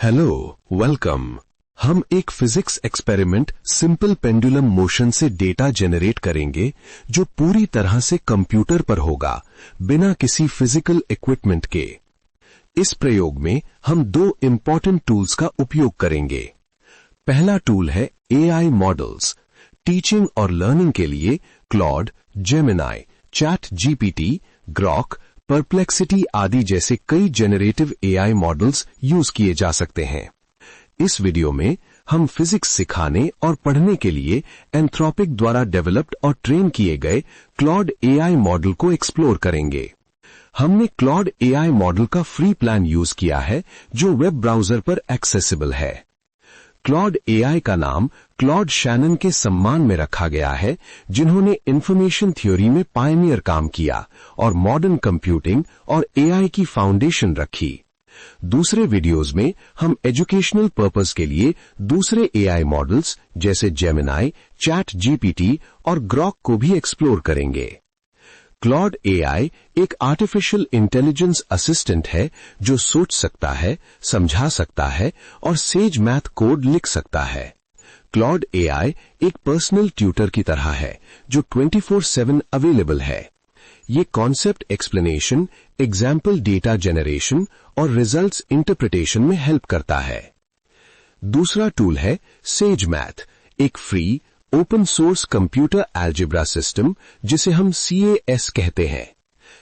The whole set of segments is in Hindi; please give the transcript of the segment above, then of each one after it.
Hello, welcome. हम एक physics experiment simple pendulum motion से डेटा जनरेट करेंगे जो पूरी तरह से कंप्यूटर पर होगा, बिना किसी फिजिकल इक्विपमेंट के। इस प्रयोग में हम दो इंपॉर्टेंट टूल्स का उपयोग करेंगे। पहला टूल है एआई मॉडल्स। टीचिंग और लर्निंग के लिए Claude, Gemini, chat GPT, Grok, perplexity आदि जैसे कई जेनरेटिव एआई मॉडल्स यूज किए जा सकते हैं। इस वीडियो में हम फिजिक्स सिखाने और पढ़ने के लिए एंथ्रोपिक द्वारा डेवलप्ड और ट्रेन किए गए क्लॉड एआई मॉडल को एक्सप्लोर करेंगे। हमने क्लॉड एआई मॉडल का फ्री प्लान यूज किया है जो वेब ब्राउजर पर एक्सेसिबल है। क्लॉड एआई का नाम क्लॉड शैनन के सम्मान में रखा गया है, जिन्होंने इंफॉर्मेशन थ्योरी में पायनियर काम किया और मॉडर्न कंप्यूटिंग और एआई की फाउंडेशन रखी। दूसरे वीडियोस में हम एजुकेशनल पर्पस के लिए दूसरे एआई मॉडल्स जैसे जेमिनी, चैट जीपीटी और ग्रॉक को भी एक्सप्लोर करेंगे। क्लॉड एआई एक आर्टिफिशियल इंटेलिजेंस असिस्टेंट है जो सोच सकता है, समझा सकता है और सेज मैथ कोड लिख सकता है। क्लॉड एआई एक पर्सनल ट्यूटर की तरह है जो 24/7 अवेलेबल है। ये concept explanation, example data generation और रिजल्ट्स इंटरप्रिटेशन में हेल्प करता है। दूसरा टूल है सेज मैथ, एक free open source computer algebra system जिसे हम CAS कहते हैं।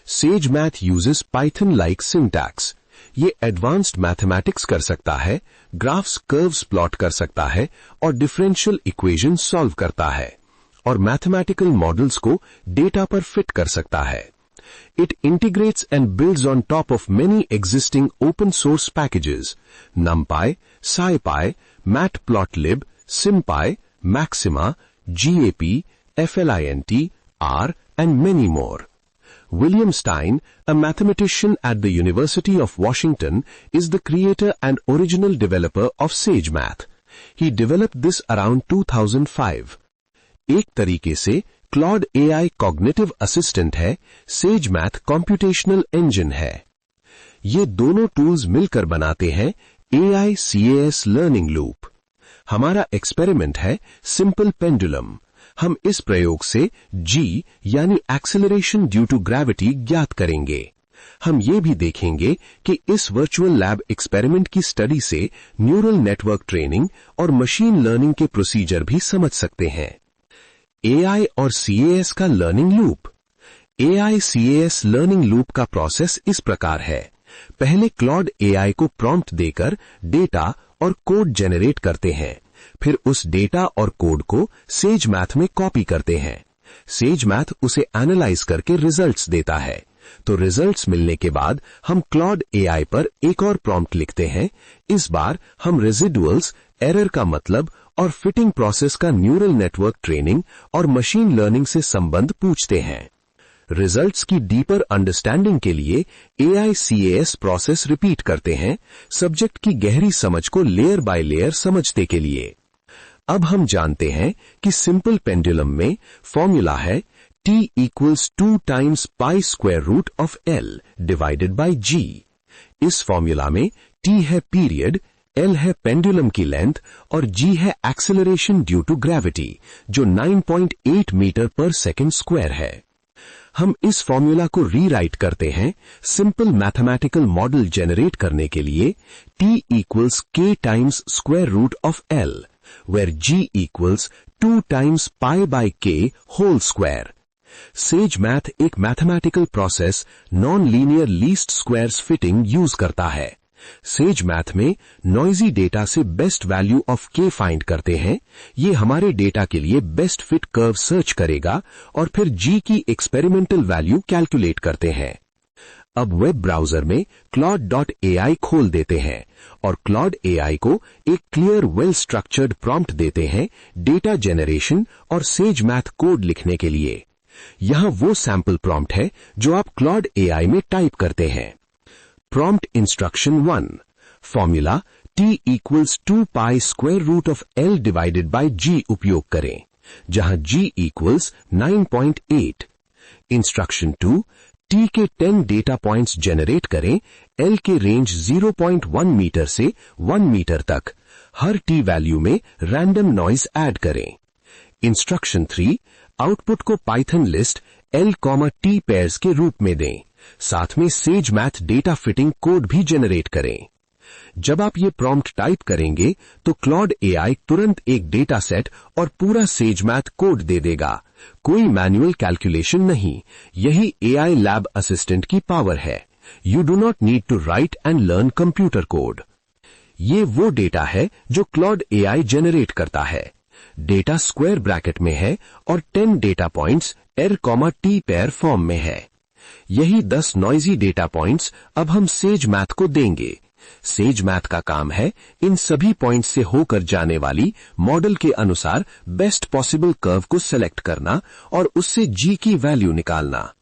Says math uses Python like syntax. ये एडवांस्ड मैथमेटिक्स कर सकता है, ग्राफ्स, कर्व्स प्लॉट कर सकता है और डिफरेंशियल इक्वेशन सॉल्व करता है और मैथमेटिकल मॉडल्स को डेटा पर फिट कर सकता है। It integrates and builds on top of many existing open source packages: NumPy, SciPy, Matplotlib, SymPy, Maxima, GAP, FLINT, R, and many more. William Stein, a mathematician at the University of Washington, is the creator and original developer of SageMath. He developed this around 2005. एक तरीके से क्लॉड एआई कॉग्निटिव असिस्टेंट है, सेज मैथ कॉम्प्यूटेशनल इंजन है। ये दोनों टूल्स मिलकर बनाते हैं एआई CAS लर्निंग लूप। हमारा एक्सपेरिमेंट है सिंपल पेंडुलम। हम इस प्रयोग से G यानी एक्सेलरेशन ड्यू टू ग्रेविटी ज्ञात करेंगे। हम ये भी देखेंगे कि इस वर्चुअल लैब एक्सपेरिमेंट की स्टडी से न्यूरल नेटवर्क ट्रेनिंग और मशीन लर्निंग के प्रोसीजर भी समझ सकते हैं। एआई और CAS का learning loop. AI CAS learning loop का प्रोसेस इस प्रकार है। पहले क्लॉड एआई को प्रॉम्प्ट देकर डेटा और कोड जनरेट करते हैं, फिर उस डेटा और कोड को सेज मैथ में कॉपी करते हैं। सेज मैथ उसे एनालाइज करके रिजल्ट्स देता है। तो रिजल्ट्स मिलने के बाद हम क्लॉड एआई पर एक और प्रॉम्प्ट लिखते हैं। इस बार हम रेजिडुअल्स, एरर का मतलब और फिटिंग प्रोसेस का न्यूरल नेटवर्क ट्रेनिंग और मशीन लर्निंग से संबंध पूछते हैं। रिजल्ट्स की डीपर अंडरस्टैंडिंग के लिए एआई CAS प्रोसेस रिपीट करते हैं, सब्जेक्ट की गहरी समझ को लेयर बाय लेयर समझने के लिए। अब हम जानते हैं कि सिंपल पेंडुलम में फॉर्मूला है T = 2 times pi square root of L divided by G। इस फॉर्मूला में T है पीरियड, L है पेंडुलम की लेंथ और G है एक्सेलरेशन ड्यू टू ग्रेविटी जो 9.8 मीटर पर सेकेंड स्क्वायर है। हम इस फॉर्मूला को रीराइट करते हैं सिंपल मैथमेटिकल मॉडल जनरेट करने के लिए T = K times square root of L, where G = 2 times pi by K whole square। Sage Math एक mathematical process non linear least squares fitting use करता है। सेज मैथ में नॉइजी डेटा से best value of K find करते हैं। ये हमारे डेटा के लिए बेस्ट फिट कर्व सर्च करेगा और फिर G की एक्सपेरिमेंटल वैल्यू कैलकुलेट करते हैं। अब वेब ब्राउजर में claude.ai खोल देते हैं और क्लॉड एआई को एक क्लियर वेल स्ट्रक्चर्ड प्रॉम्प्ट देते हैं डेटा जनरेशन और सेज मैथ कोड लिखने के लिए। यहां वो सैंपल प्रॉम्प्ट है जो आप क्लॉड एआई में टाइप करते हैं। Prompt instruction 1, formula T = 2 pi square root of L divided by G उपयोग करें, जहां G = 9.8। इंस्ट्रक्शन 2, T के 10 डेटा पॉइंट्स जनरेट करें, L के रेंज 0.1 मीटर से 1 मीटर तक। हर T वैल्यू में रैंडम नॉइज ऐड करें। इंस्ट्रक्शन 3, आउटपुट को Python list L, T pairs के रूप में दें। साथ में says math data fitting code भी जनरेट करें। जब आप ये प्रॉम्प्ट टाइप करेंगे तो क्लॉड AI तुरंत एक डेटा सेट और पूरा सेज मैथ कोड दे देगा। कोई मैन्युअल कैलकुलेशन नहीं। यही AI लैब असिस्टेंट की पावर है। You do not need to write and learn computer code. ये वो डेटा है जो क्लॉड AI जनरेट करता है। डेटा स्क्वायर ब्रैकेट में है और 10 data points R, T pair form में है। यही 10 नॉइजी डेटा पॉइंट्स अब हम सेज मैथ को देंगे। सेज मैथ का काम है इन सभी पॉइंट्स से होकर जाने वाली मॉडल के अनुसार बेस्ट पॉसिबल कर्व को सेलेक्ट करना और उससे G की वैल्यू निकालना।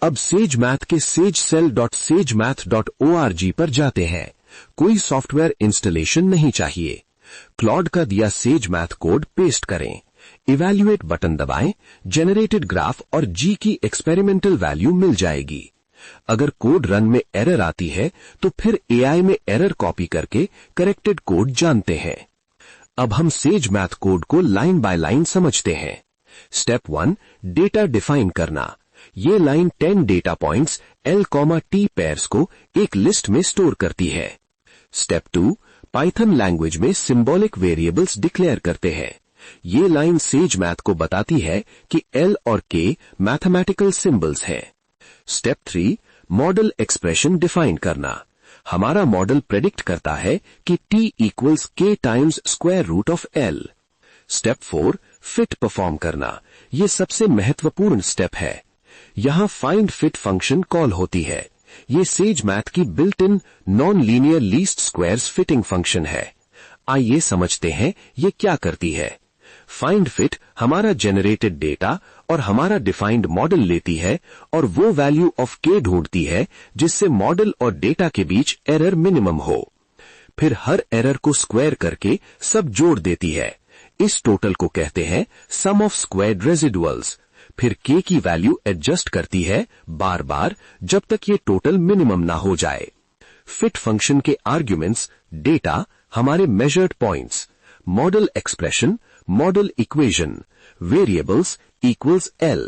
अब सेज मैथ के sagecell.sagemath.org पर जाते हैं। कोई सॉफ्टवेयर इंस्टॉलेशन नहीं चाहिए। क्लॉड का दिया सेज मैथ कोड पेस्ट करें, इवैल्यूएट बटन दबाएं, जनरेटेड ग्राफ और G की एक्सपेरिमेंटल वैल्यू मिल जाएगी। अगर कोड रन में एरर आती है तो फिर AI में एरर कॉपी करके करेक्टेड कोड जानते हैं। अब हम सेज मैथ कोड को लाइन बाय लाइन समझते हैं। स्टेप 1, डेटा डिफाइन करना। ये line 10 data points L, T pairs को एक लिस्ट में स्टोर करती है। स्टेप 2, पाइथन लैंग्वेज में सिंबॉलिक वेरिएबल्स डिक्लेयर करते हैं। ये लाइन सेज मैथ को बताती है कि L और K मैथमेटिकल सिंबल्स हैं। स्टेप 3, मॉडल एक्सप्रेशन डिफाइन करना। हमारा मॉडल प्रेडिक्ट करता है कि T equals K times square root of L। Step 4, fit perform करना। ये सबसे महत्वपूर्ण स्टेप है। यहां फाइंड फिट फंक्शन कॉल होती है। ये सेज मैथ की built in non linear least squares fitting function है। आइए समझते हैं ये क्या करती है। फाइंड फिट हमारा जनरेटेड डेटा और हमारा डिफाइंड मॉडल लेती है और वो वैल्यू ऑफ K ढूंढती है जिससे मॉडल और डेटा के बीच एरर मिनिमम हो। फिर हर एरर को स्क्वायर करके सब जोड़ देती है। इस टोटल को कहते हैं सम ऑफ स्क्वायर्ड रेजिडुअल्स। फिर K की वैल्यू एडजस्ट करती है बार बार जब तक ये टोटल मिनिमम ना हो जाए। फिट फंक्शन के आर्ग्यूमेंट्स डेटा हमारे measured points, model expression, model equation, variables equals L,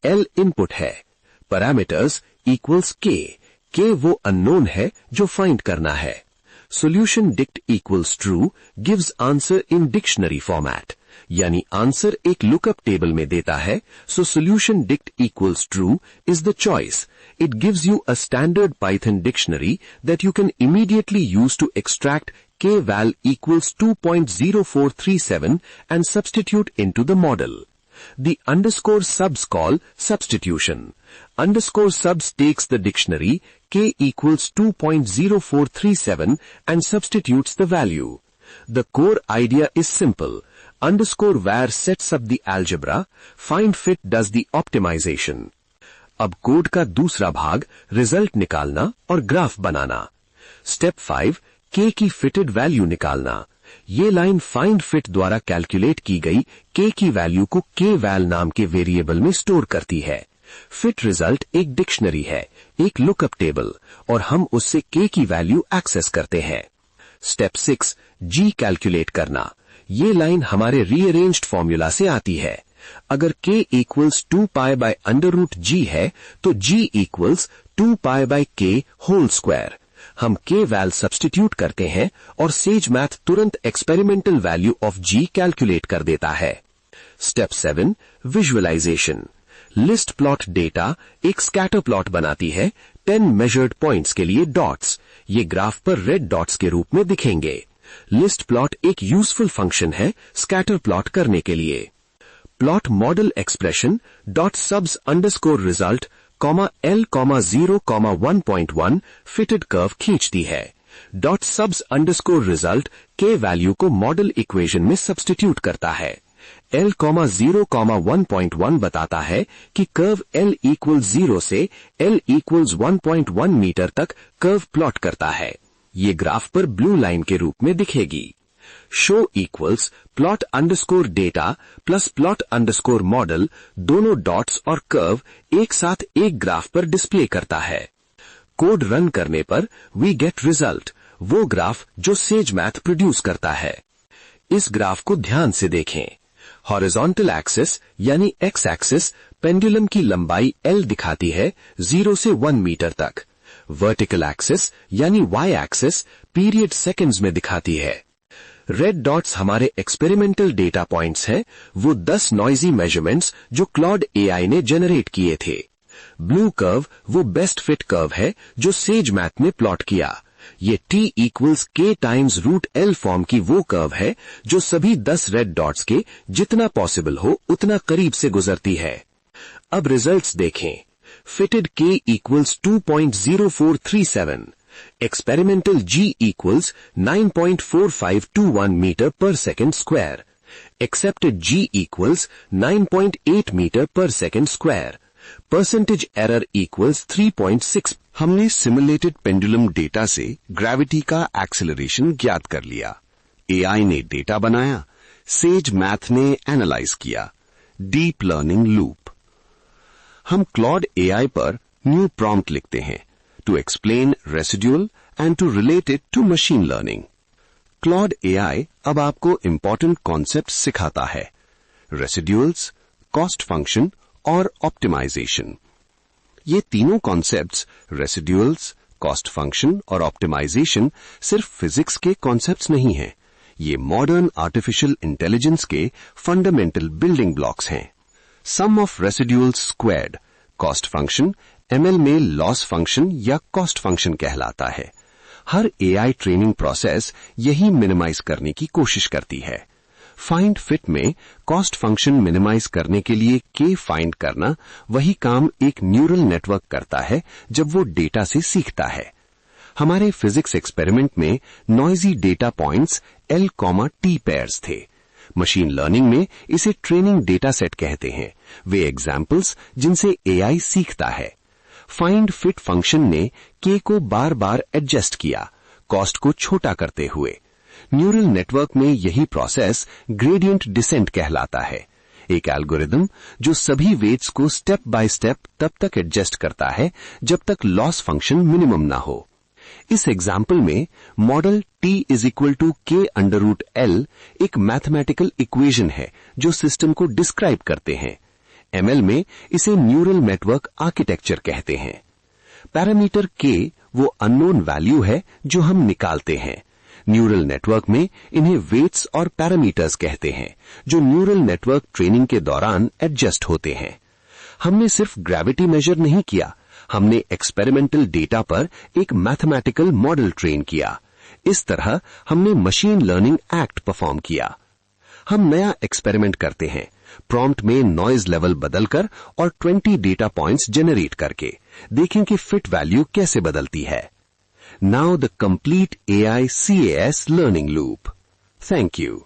L input है, पैरामीटर्स इक्वल्स K वो अननोन है जो फाइंड करना है। Solution dict equals true gives answer in dictionary format, यानी आंसर एक लुकअप टेबल में देता है। So solution dict equals true is the choice. It gives you a standard Python dictionary that you can immediately use to extract kval equals 2.0437 and substitute into the model. The underscore subs call substitution. Underscore subs takes the dictionary k equals 2.0437 and substitutes the value. The core idea is simple. Underscore var sets up the algebra. Find fit does the optimization. अब कोड का दूसरा भाग रिजल्ट निकालना और ग्राफ बनाना। स्टेप 5, K की फिटेड वैल्यू निकालना। ये लाइन फाइंड फिट द्वारा कैलकुलेट की गई K की वैल्यू को kval नाम के वेरिएबल में स्टोर करती है। फिट रिजल्ट एक डिक्शनरी है, एक लुकअप टेबल, और हम उससे K की वैल्यू एक्सेस करते हैं। स्टेप 6, G कैलकुलेट करना। ये लाइन हमारे रीअरेंज्ड फॉर्मूला से आती है। अगर K equals 2 pi by under root G है तो G equals 2 pi by K whole square. हम K वैल सब्स्टिट्यूट करते हैं और सेज मैथ तुरंत experimental value of G calculate कर देता है। Step 7, visualisation. List plot data एक स्कैटर प्लॉट बनाती है 10 मेजर्ड पॉइंट्स के लिए डॉट्स। ये ग्राफ पर रेड डॉट्स के रूप में दिखेंगे। लिस्ट प्लॉट एक यूजफुल फंक्शन है स्कैटर प्लॉट करने के लिए। प्लॉट मॉडल एक्सप्रेशन डॉट सबस underscore result L, 0, 1.1 fitted curve खींचती है। डॉट सबस अंडरस्कोर रिजल्ट K वैल्यू को मॉडल इक्वेशन में सब्स्टिट्यूट करता है। L, 0, 1.1 बताता है कि कर्व L इक्वल्स 0 से L इक्वल्स 1.1 मीटर तक कर्व प्लॉट करता है। ये ग्राफ पर ब्लू लाइन के रूप में दिखेगी। Show equals plot underscore data plus plot underscore model दोनों डॉट्स और कर्व एक साथ एक ग्राफ पर डिस्प्ले करता है। कोड रन करने पर वी गेट रिजल्ट, वो ग्राफ जो सेज मैथ प्रोड्यूस करता है। इस ग्राफ को ध्यान से देखें। हॉरिजॉन्टल एक्सिस यानी एक्स एक्सिस पेंडुलम की लंबाई L दिखाती है 0 से 1 मीटर तक। वर्टिकल एक्सिस यानी Y एक्सिस पीरियड सेकंड्स में दिखाती है। रेड डॉट्स हमारे एक्सपेरिमेंटल डेटा पॉइंट्स हैं, वो 10 नॉइजी मेजरमेंट्स जो क्लॉड AI ने जनरेट किए थे। ब्लू कर्व वो बेस्ट फिट कर्व है जो सेज मैथ ने प्लॉट किया। ये T equals K times root L form की वो कर्व है जो सभी 10 रेड डॉट्स के जितना पॉसिबल हो उतना करीब से गुजरती है। अब रिजल्ट्स देखें। Fitted K equals 2.0437, experimental G equals 9.4521 metre per second square, accepted G equals 9.8 metre per second square, percentage error equals 3.6। हमने सिमुलेटेड पेंडुलम डेटा से ग्रेविटी का एक्सेलरेशन ज्ञात कर लिया। AI ने डेटा बनाया, सेज मैथ ने एनालाइज किया। Deep learning loop. हम क्लॉड AI पर न्यू प्रॉम्प्ट लिखते हैं to explain residual and to relate it to machine learning. Claude AI अब आपको इंपॉर्टेंट कॉन्सेप्ट सिखाता है, रेसिड्यूअल्स, कॉस्ट फंक्शन और ऑप्टिमाइजेशन। ये तीनों कॉन्सेप्ट्स, रेसिड्यूअल्स, कॉस्ट फंक्शन और ऑप्टिमाइजेशन, सिर्फ फिजिक्स के कॉन्सेप्ट्स नहीं हैं। ये मॉडर्न आर्टिफिशियल इंटेलिजेंस के फंडामेंटल बिल्डिंग ब्लॉक्स हैं। Sum of residuals squared, cost function ML में लॉस फंक्शन या कॉस्ट फंक्शन कहलाता है। हर AI ट्रेनिंग प्रोसेस यही मिनिमाइज करने की कोशिश करती है। फाइंड फिट में कॉस्ट फंक्शन मिनिमाइज करने के लिए K फाइंड करना वही काम एक न्यूरल नेटवर्क करता है जब वो डेटा से सीखता है। हमारे फिजिक्स एक्सपेरिमेंट में noisy data points L, T pairs थे। मशीन लर्निंग में इसे ट्रेनिंग डेटा सेट कहते हैं, वे एग्जाम्पल्स जिनसे AI सीखता है। फाइंड फिट फंक्शन ने K को बार बार एडजस्ट किया, कॉस्ट को छोटा करते हुए। न्यूरल नेटवर्क में यही प्रोसेस ग्रेडियंट डिसेंट कहलाता है, एक एल्गोरिदम जो सभी वेट्स को स्टेप बाय स्टेप तब तक एडजस्ट करता है जब तक लॉस फंक्शन मिनिमम ना हो। इस एग्जाम्पल में model T is equal to K under root L एक मैथमेटिकल इक्वेशन है जो सिस्टम को डिस्क्राइब करते हैं। ML में इसे न्यूरल नेटवर्क आर्किटेक्चर कहते हैं। पैरामीटर K वो अननोन वैल्यू है जो हम निकालते हैं। न्यूरल नेटवर्क में इन्हें वेट्स और पैरामीटर्स कहते हैं जो न्यूरल नेटवर्क ट्रेनिंग के दौरान एडजस्ट होते हैं। हमने सिर्फ ग्रेविटी मेजर नहीं किया, हमने एक्सपेरिमेंटल डेटा पर एक मैथमेटिकल मॉडल ट्रेन किया। इस तरह हमने मशीन लर्निंग एक्ट परफॉर्म किया। हम नया एक्सपेरिमेंट करते हैं, प्रॉम्प्ट में नॉइज लेवल बदलकर और 20 डेटा पॉइंट्स जनरेट करके। देखें कि फिट वैल्यू कैसे बदलती है। Now the complete AI CAS learning loop. Thank you.